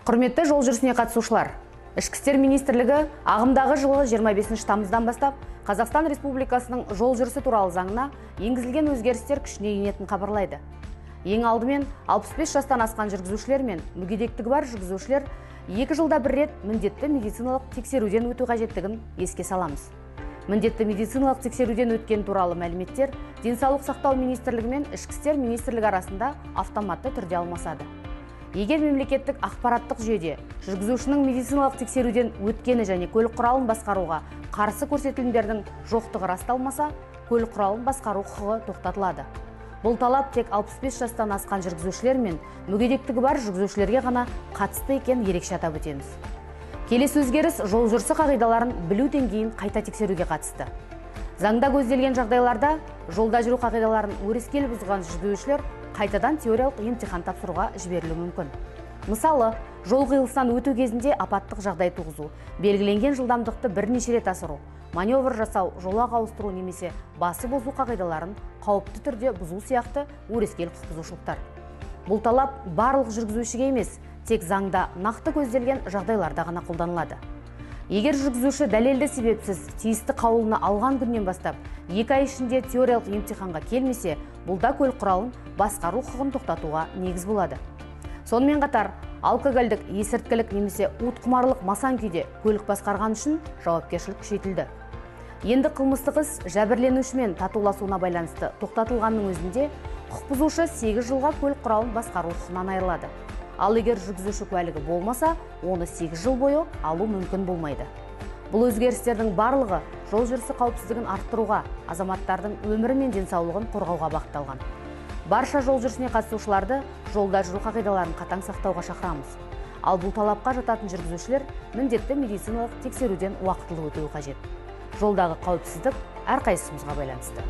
Құрметті жол жүрісіне қатысушылар, Ішкі істер министрлігі ағымдағы жылы 25 тамыздан бастап Қазақстан Республикасының жол жүрісі туралы заңына енгізілген өзгерістер күшіне енетінін хабарлайды. Ең алдымен 65 жастан асқан жүргізушілер мен мүгедектігі бар жүргізушілер 2 жылда бір рет міндетті медициналық тексеруден өту қажеттігін еске саламыз. Міндетті медициналық тексеруден өткен туралы мәліметтер Денсаулық сақтау министрлігі мен Ішкі істер министрлігі арасында автоматты түрде алмасады. Егер мемлекеттік ақпараттық жүйеде жүргізушінің медициналық тексеруден өткені және көлік құралын басқаруға қарсы көрсетілімдердің жоқтығы расталмаса, көлік құралын басқару құқығы тоқтатылады. Бұл талап тек 65 жастан асқан жүргізушілер мен мүгедектігі бар жүргізушілерге ғана қатысты екен ерекше атап өтеміз. Келесі өзгеріс жол жүрісі қағидаларын білу деңгейін қайта тексеруге қатысты. Заңда көзделген жағдайларда жолда жүру қағидаларын өрескел бұзған жүргізушілер қайтадан теориялық емтихан тапсыруға жіберілуі мүмкін. Мысалы, жол қиылысынан өту кезінде апаттық жағдай туғызу, белгіленген жылдамдықты бірнеше рет асыру, маневр жасау, жолақ ауыстыру немесе басы бұзу қағидаларын қауіпті түрде бұзу сияқты өрескел құқық бұзушылықтар. Бұл талап барлық жүргізушіге емес, тек заңда нақты көзделген жағдайларда ғана қолданылады. Егер жүргізуші дәлелді себепсіз тиісті қаулыны алған күннен бастап 2 ай ішінде теориялық емтиханға келмесе, бұлда көлік құралын басқару құқығын тоқтатуға негіз болады. Сонымен қатар, алкогольдік, есірткілік немесе уытқұмарлық масан күйде көлік басқарған үшін жауапкершілік күшейтілді. Енді қылмыстық іс жәбірленушімен татуласуына байланысты тоқтатылғанның өзінде құқық бұзушы 8 жылға көлік құралын басқару құқығынан айырылады. Ал егер жүргізуші куәлігі болмаса, оны 8 жыл бойы алу мүмкін болмайды. Бұл өзгерістердің барлығы жол жүрісі қауіпсіздігін арттыруға, азаматтардың өмірі мен денсаулығын қорғауға бағытталған. Барша жол жүрісіне қатысушыларды жолда жүру қағидаларын қатаң сақтауға шақырамыз. Ал бұл талапқа жататын жүргізушілер міндетті медициналық тексеруден уақытылы өтуі қажет. Жолдағы қауіпсіздік әрқайсымызға байланысты.